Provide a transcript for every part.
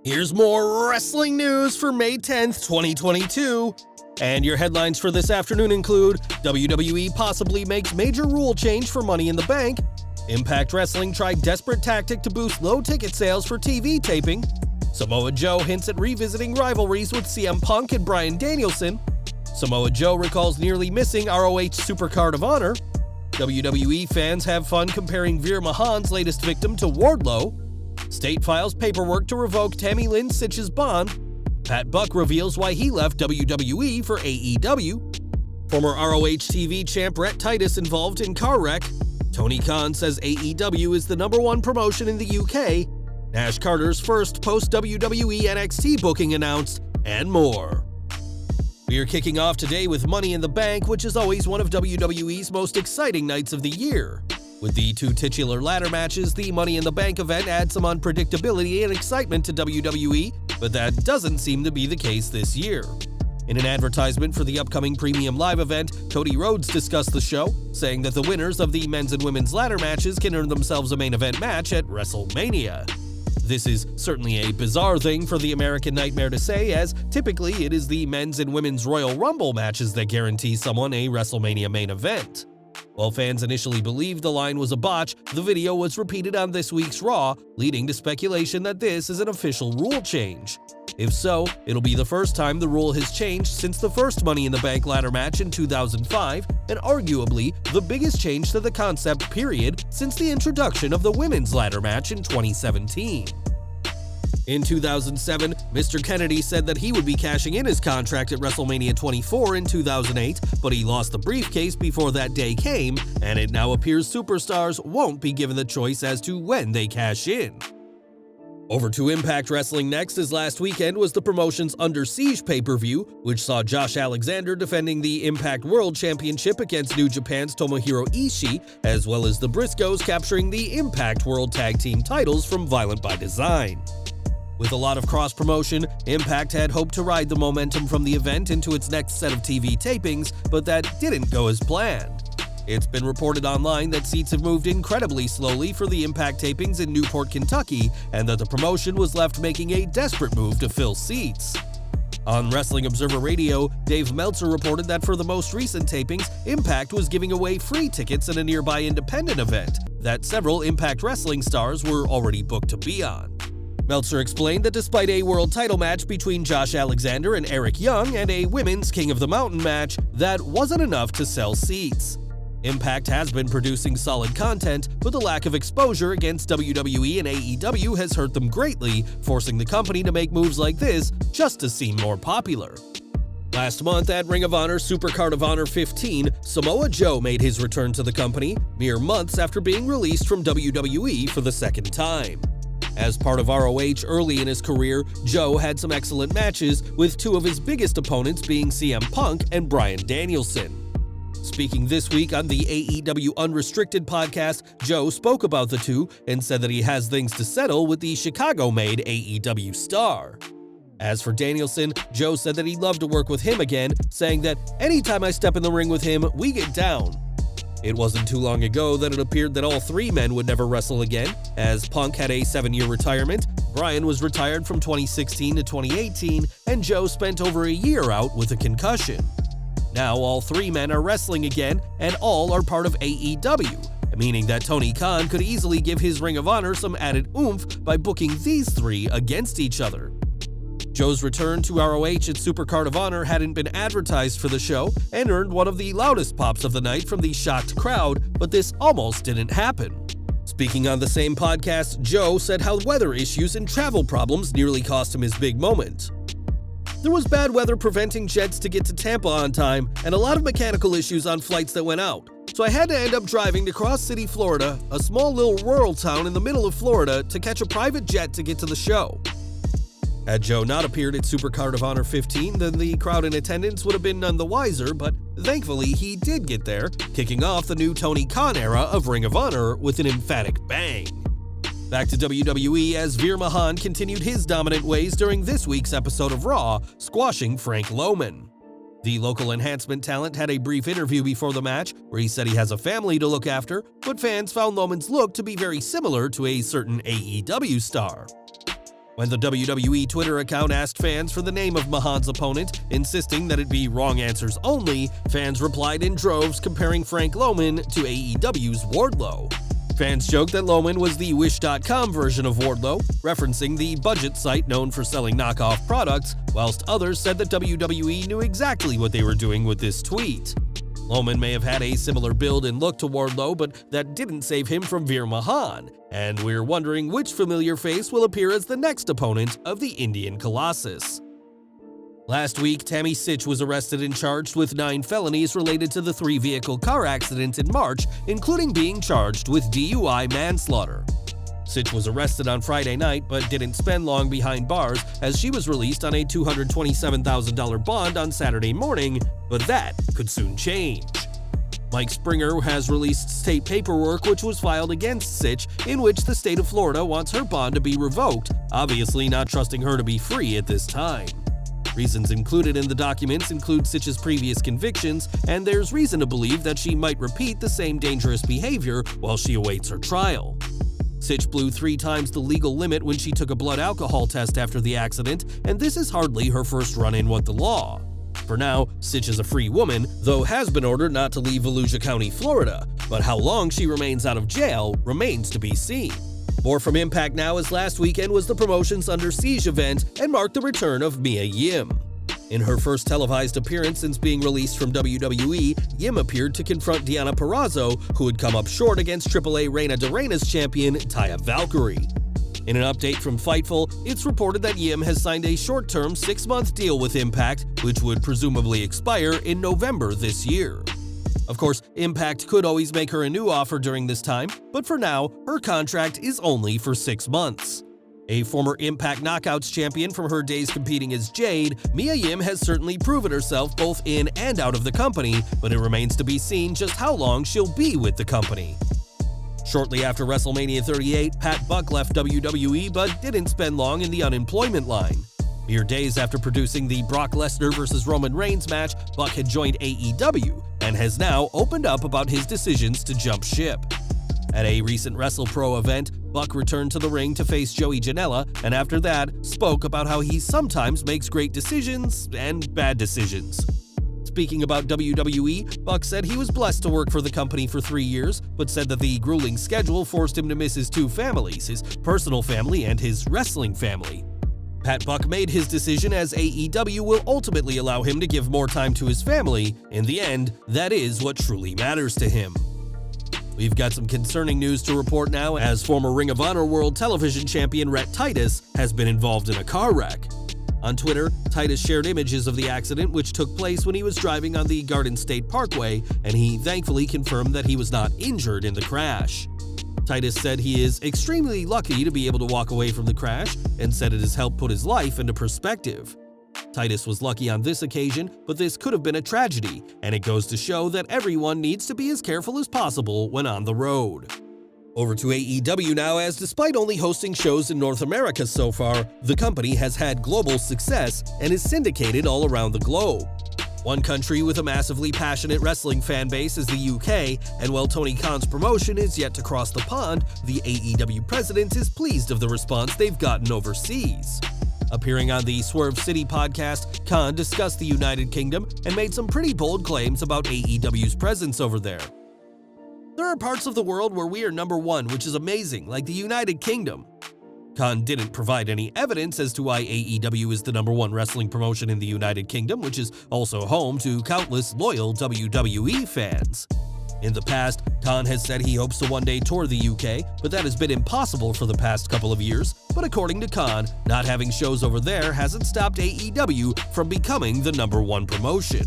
Here's more wrestling news for May 10th, 2022. And your headlines for this afternoon include WWE possibly makes major rule change for Money in the Bank, Impact Wrestling tried desperate tactic to boost low ticket sales for TV taping, Samoa Joe hints at revisiting rivalries with CM Punk and Bryan Danielson, Samoa Joe recalls nearly missing ROH Supercard of Honor, WWE fans have fun comparing Veer Mahaan's latest victim to Wardlow, State files paperwork to revoke Tammy Lynn Sytch's bond, Pat Buck reveals why he left WWE for AEW, former ROH TV champ Rhett Titus involved in car wreck, Tony Khan says AEW is the #1 promotion in the UK, Nash Carter's first post-WWE NXT booking announced, and more. We are kicking off today with Money in the Bank, which is always one of WWE's most exciting nights of the year. With the two titular ladder matches, the Money in the Bank event adds some unpredictability and excitement to WWE, but that doesn't seem to be the case this year. In an advertisement for the upcoming Premium Live event, Cody Rhodes discussed the show, saying that the winners of the men's and women's ladder matches can earn themselves a main event match at WrestleMania. This is certainly a bizarre thing for the American Nightmare to say, as typically it is the men's and women's Royal Rumble matches that guarantee someone a WrestleMania main event. While fans initially believed the line was a botch, the video was repeated on this week's Raw, leading to speculation that this is an official rule change. If so, it'll be the first time the rule has changed since the first Money in the Bank ladder match in 2005, and arguably the biggest change to the concept period since the introduction of the women's ladder match in 2017. In 2007, Mr. Kennedy said that he would be cashing in his contract at WrestleMania 24 in 2008, but he lost the briefcase before that day came, and it now appears superstars won't be given the choice as to when they cash in. Over to Impact Wrestling next, as last weekend was the promotion's Under Siege pay-per-view, which saw Josh Alexander defending the Impact World Championship against New Japan's Tomohiro Ishii, as well as the Briscoes capturing the Impact World Tag Team titles from Violent by Design. With a lot of cross-promotion, Impact had hoped to ride the momentum from the event into its next set of TV tapings, but that didn't go as planned. It's been reported online that seats have moved incredibly slowly for the Impact tapings in Newport, Kentucky, and that the promotion was left making a desperate move to fill seats. On Wrestling Observer Radio, Dave Meltzer reported that for the most recent tapings, Impact was giving away free tickets at a nearby independent event that several Impact Wrestling stars were already booked to be on. Meltzer explained that despite a world title match between Josh Alexander and Eric Young and a women's King of the Mountain match, that wasn't enough to sell seats. Impact has been producing solid content, but the lack of exposure against WWE and AEW has hurt them greatly, forcing the company to make moves like this just to seem more popular. Last month at Ring of Honor Supercard of Honor 15, Samoa Joe made his return to the company, mere months after being released from WWE for the second time. As part of ROH early in his career, Joe had some excellent matches, with two of his biggest opponents being CM Punk and Bryan Danielson. Speaking this week on the AEW Unrestricted podcast, Joe spoke about the two and said that he has things to settle with the Chicago-made AEW star. As for Danielson, Joe said that he'd love to work with him again, saying that anytime I step in the ring with him, we get down. It wasn't too long ago that it appeared that all three men would never wrestle again, as Punk had a 7-year retirement, Bryan was retired from 2016 to 2018, and Joe spent over a year out with a concussion. Now all three men are wrestling again, and all are part of AEW, meaning that Tony Khan could easily give his Ring of Honor some added oomph by booking these three against each other. Joe's return to ROH at Supercard of Honor hadn't been advertised for the show and earned one of the loudest pops of the night from the shocked crowd, but this almost didn't happen. Speaking on the same podcast, Joe said how weather issues and travel problems nearly cost him his big moment. There was bad weather preventing jets to get to Tampa on time, and a lot of mechanical issues on flights that went out. So I had to end up driving to Cross City, Florida, a small little rural town in the middle of Florida, to catch a private jet to get to the show. Had Joe not appeared at Supercard of Honor 15, then the crowd in attendance would have been none the wiser, but thankfully he did get there, kicking off the new Tony Khan era of Ring of Honor with an emphatic bang. Back to WWE as Veer Mahaan continued his dominant ways during this week's episode of Raw, squashing Frank Loman. The local enhancement talent had a brief interview before the match where he said he has a family to look after, but fans found Loman's look to be very similar to a certain AEW star. When the WWE Twitter account asked fans for the name of Mahaan's opponent, insisting that it be wrong answers only, fans replied in droves comparing Frank Loman to AEW's Wardlow. Fans joked that Loman was the Wish.com version of Wardlow, referencing the budget site known for selling knockoff products, whilst others said that WWE knew exactly what they were doing with this tweet. Loman may have had a similar build and look to Wardlow, but that didn't save him from Veer Mahaan, and we're wondering which familiar face will appear as the next opponent of the Indian Colossus. Last week, Tammy Sytch was arrested and charged with 9 felonies related to the 3-vehicle car accident in March, including being charged with DUI manslaughter. Sytch was arrested on Friday night but didn't spend long behind bars as she was released on a $227,000 bond on Saturday morning, but that could soon change. Mike Springer has released state paperwork which was filed against Sytch, in which the state of Florida wants her bond to be revoked, obviously not trusting her to be free at this time. Reasons included in the documents include Sytch's previous convictions, and there's reason to believe that she might repeat the same dangerous behavior while she awaits her trial. Sytch blew 3 times the legal limit when she took a blood alcohol test after the accident, and this is hardly her first run-in with the law. For now, Sytch is a free woman, though has been ordered not to leave Volusia County, Florida, but how long she remains out of jail remains to be seen. More from Impact Now, as last weekend was the promotion's Under Siege event and marked the return of Mia Yim. In her first televised appearance since being released from WWE, Yim appeared to confront Deonna Purrazzo, who had come up short against AAA Reina de Reinas champion Taya Valkyrie. In an update from Fightful, it's reported that Yim has signed a short-term 6-month deal with Impact, which would presumably expire in November this year. Of course, Impact could always make her a new offer during this time, but for now, her contract is only for 6 months. A former Impact Knockouts champion from her days competing as Jade, Mia Yim has certainly proven herself both in and out of the company, but it remains to be seen just how long she'll be with the company. Shortly after WrestleMania 38, Pat Buck left WWE but didn't spend long in the unemployment line. Mere days after producing the Brock Lesnar vs. Roman Reigns match, Buck had joined AEW and has now opened up about his decisions to jump ship. At a recent WrestlePro event, Buck returned to the ring to face Joey Janela, and after that, spoke about how he sometimes makes great decisions and bad decisions. Speaking about WWE, Buck said he was blessed to work for the company for 3 years, but said that the grueling schedule forced him to miss his 2 families, his personal family and his wrestling family. Pat Buck made his decision as AEW will ultimately allow him to give more time to his family. In the end, that is what truly matters to him. We've got some concerning news to report now, as former Ring of Honor World Television Champion Rhett Titus has been involved in a car wreck. On Twitter, Titus shared images of the accident, which took place when he was driving on the Garden State Parkway, and he thankfully confirmed that he was not injured in the crash. Titus said he is extremely lucky to be able to walk away from the crash, and said it has helped put his life into perspective. Titus was lucky on this occasion, but this could have been a tragedy, and it goes to show that everyone needs to be as careful as possible when on the road. Over to AEW now, as despite only hosting shows in North America so far, the company has had global success and is syndicated all around the globe. One country with a massively passionate wrestling fan base is the UK, and while Tony Khan's promotion is yet to cross the pond, the AEW president is pleased of the response they've gotten overseas. Appearing on the Swerve City podcast, Khan discussed the United Kingdom and made some pretty bold claims about AEW's presence over there. There are parts of the world where we are number 1, which is amazing, like the United Kingdom. Khan didn't provide any evidence as to why AEW is the number 1 wrestling promotion in the United Kingdom, which is also home to countless loyal WWE fans. In the past, Khan has said he hopes to one day tour the UK, but that has been impossible for the past couple of years. But according to Khan, not having shows over there hasn't stopped AEW from becoming the number 1 promotion.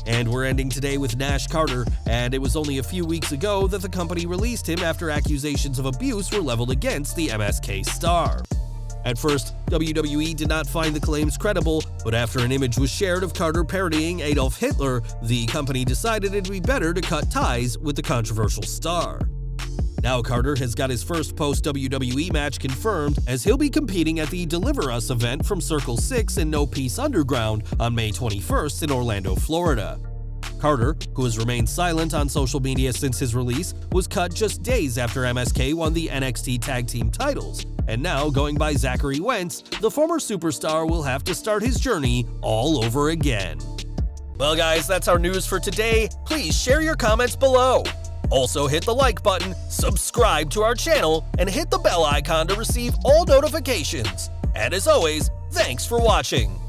And we're ending today with Nash Carter, and it was only a few weeks ago that the company released him after accusations of abuse were leveled against the MSK star. At first, WWE did not find the claims credible, but after an image was shared of Carter parodying Adolf Hitler, the company decided it'd be better to cut ties with the controversial star. Now Carter has got his first post-WWE match confirmed, as he'll be competing at the Deliver Us event from Circle 6 in No Peace Underground on May 21st in Orlando, Florida. Carter, who has remained silent on social media since his release, was cut just days after MSK won the NXT Tag Team titles, And now, going by Zachary Wentz, the former superstar will have to start his journey all over again. Well guys, that's our news for today. Please share your comments below. Also hit the like button, subscribe to our channel, and hit the bell icon to receive all notifications. And as always, thanks for watching.